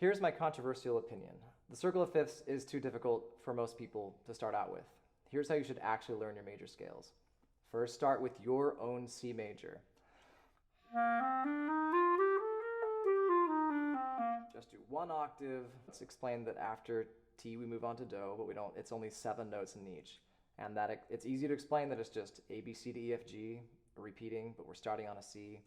Here's my controversial opinion. The circle of fifths is too difficult for most people to start out with. Here's how you should actually learn your major scales. First, start with your own C major. Just do one octave. Let's explain that after T we move on to Do, but we don't, it's only 7 notes in each. And that it's easy to explain that it's just A, B, C to E, F, G, repeating, but we're starting on a C.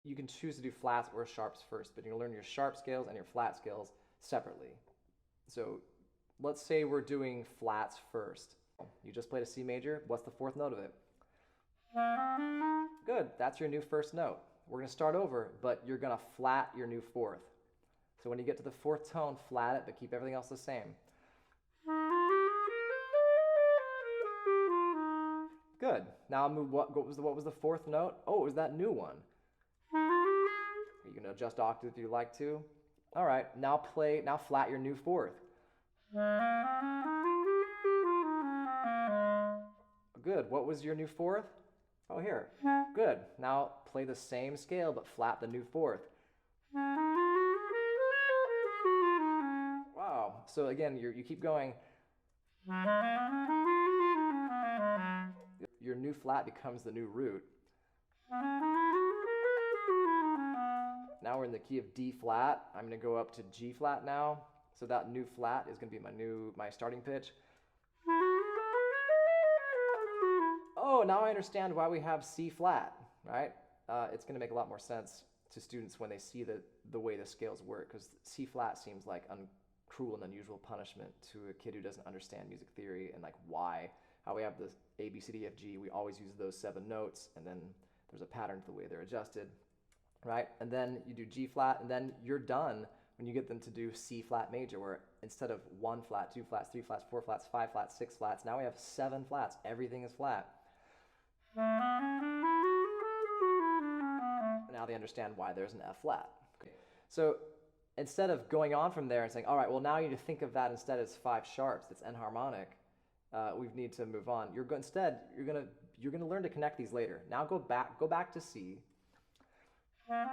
You can choose to do flats or sharps first, but you're gonna learn your sharp scales and your flat scales separately. So let's say we're doing flats first. You just played a C major, what's the 4th note of it? Good, that's your new 1st note. We're gonna start over, but you're gonna flat your new 4th. So when you get to the 4th tone, flat it, but keep everything else the same. Good. Now move. What was the 4th note? Oh, it was that new one. You can adjust octave if you like to. All right. Now flat your new 4th. Good. What was your new 4th? Oh, here. Good. Now play the same scale, but flat the new 4th. Wow. So again, you keep going. Your new flat becomes the new root. Now we're in the key of D flat. I'm going to go up to G flat now. So that new flat is going to be my starting pitch. Oh, now I understand why we have C flat, right? It's going to make a lot more sense to students when they see the way the scales work, because C flat seems like cruel and unusual punishment to a kid who doesn't understand music theory and like how we have the A, B, C, D, F, G. We always use those 7 notes, and then there's a pattern to the way they're adjusted, right? And then you do G flat, and then you're done when you get them to do C flat major, where instead of 1 flat, 2 flats, 3 flats, 4 flats, 5 flats, 6 flats, now we have 7 flats. Everything is flat. Now they understand why there's an F flat. Okay. So instead of going on from there and saying, all right, well, now you need to think of that instead as 5 sharps, that's enharmonic, we need to move on. You're gonna learn to connect these later. Now go back to C, and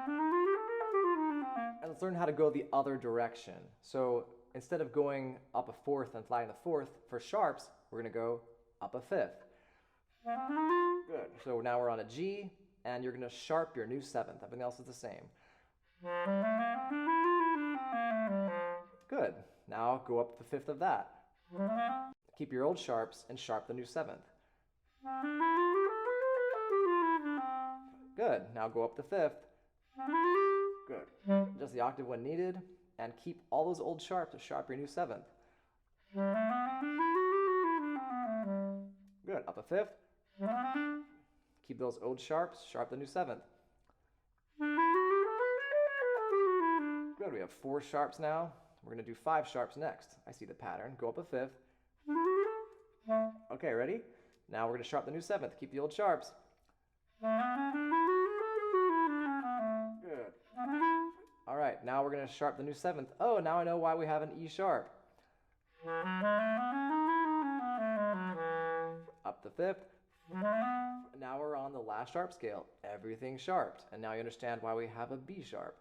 let's learn how to go the other direction. So instead of going up a 4th and flatting the 4th for sharps, we're gonna go up a 5th. Good. So now we're on a G, and you're gonna sharp your new 7th. Everything else is the same. Good. Now go up the 5th of that. Keep your old sharps and sharp the new 7th. Good. Now go up the 5th. Good. Just the octave when needed, and keep all those old sharps to sharp your new 7th. Good. Up a 5th. Keep those old sharps, sharp the new 7th. Good. We have 4 sharps now. We're going to do 5 sharps next. I see the pattern. Go up a 5th. Okay, ready? Now we're going to sharp the new 7th. Keep the old sharps. Good. All right, now we're going to sharp the new 7th. Oh, now I know why we have an E sharp. Up the 5th. Now we're on the last sharp scale. Everything sharped. And now you understand why we have a B sharp.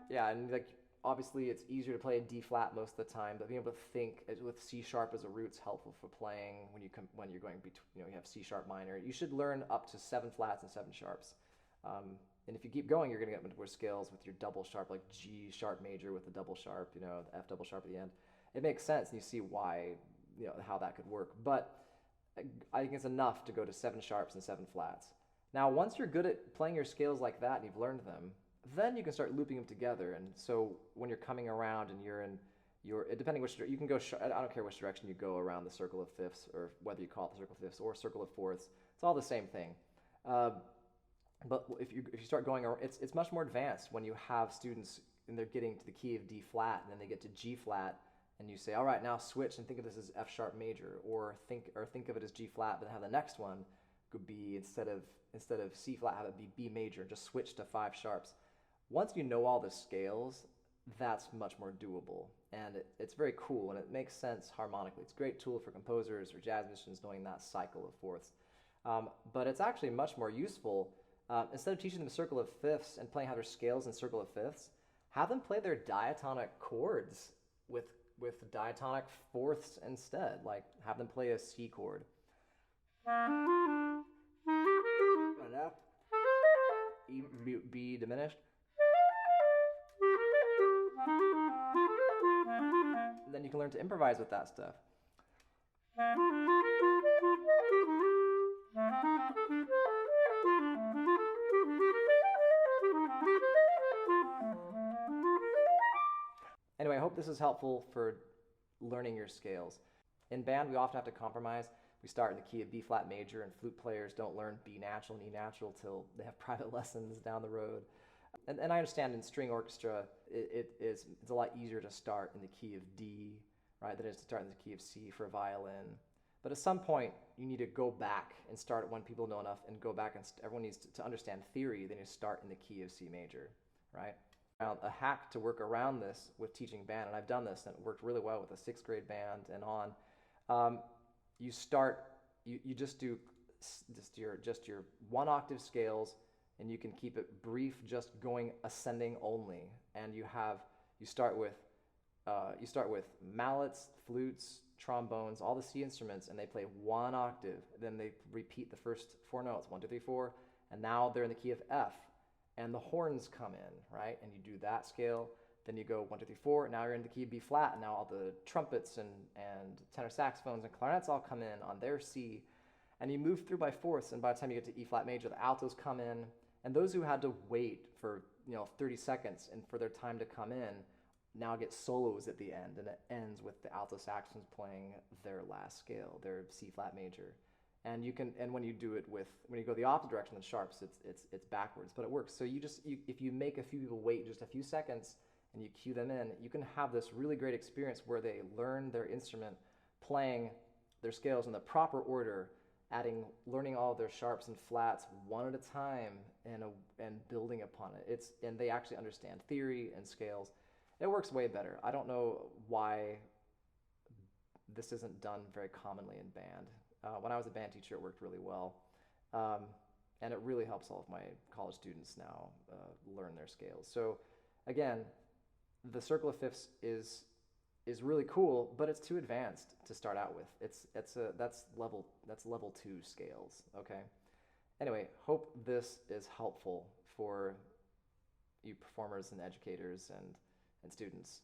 Yeah, and like obviously it's easier to play a D flat most of the time, but being able to think with C sharp as a root is helpful for playing when you're going between, you have C sharp minor. You should learn up to 7 flats and 7 sharps. And if you keep going, you're going to get into more scales with your double sharp, like G sharp major with the double sharp, the F double sharp at the end. It makes sense, and you see why, how that could work. But I think it's enough to go to 7 sharps and 7 flats. Now, once you're good at playing your scales like that and you've learned them, then you can start looping them together. And so when you're coming around and depending which you can go, I don't care which direction you go around the circle of fifths, or whether you call it the circle of fifths or circle of fourths, it's all the same thing. But if you start going, it's much more advanced when you have students and they're getting to the key of D flat and then they get to G flat, and you say, all right, now switch and think of this as F sharp major, or think of it as G flat, but then have the next one could be instead of C flat, have it be B major, and just switch to 5 sharps. Once you know all the scales, that's much more doable, and it's very cool, and it makes sense harmonically. It's a great tool for composers or jazz musicians knowing that cycle of fourths. But it's actually much more useful Instead of teaching them circle of fifths and playing how their scales in circle of fifths, have them play their diatonic chords with diatonic fourths instead. Like have them play a C chord. B diminished. And then you can learn to improvise with that stuff. Anyway, I hope this is helpful for learning your scales. In band, we often have to compromise. We start in the key of B flat major, and flute players don't learn B natural and E natural till they have private lessons down the road. And I understand in string orchestra, it's a lot easier to start in the key of D, right, than it is to start in the key of C for a violin. But at some point, you need to go back and start when people know enough, and go back and everyone needs to understand theory. Then you start in the key of C major, right? A hack to work around this with teaching band, and I've done this and it worked really well with a 6th grade band and on. You just do your 1 octave scales, and you can keep it brief, just going ascending only. And you start with mallets, flutes, trombones, all the C instruments, and they play 1 octave. Then they repeat the first 4 notes, 1, 2, 3, 4, and now they're in the key of F. And the horns come in, right? And you do that scale. Then you go 1, 2, 3, 4. Now you're in the key of B flat, and now all the trumpets and tenor saxophones and clarinets all come in on their C. And you move through by fourths, and by the time you get to E flat major, the altos come in. And those who had to wait for 30 seconds and for their time to come in now get solos at the end, and it ends with the alto saxophones playing their last scale, their C flat major. And when you do it when you go the opposite direction than sharps, it's backwards, but it works. So if you make a few people wait just a few seconds and you cue them in, you can have this really great experience where they learn their instrument, playing their scales in the proper order, learning all their sharps and flats one at a time, and building upon it. And they actually understand theory and scales. It works way better. I don't know why this isn't done very commonly in band. When I was a band teacher, it worked really well. And it really helps all of my college students now learn their scales. So again, the circle of fifths is really cool, but it's too advanced to start out with. That's level 2 scales, okay? Anyway, hope this is helpful for you performers and educators and students.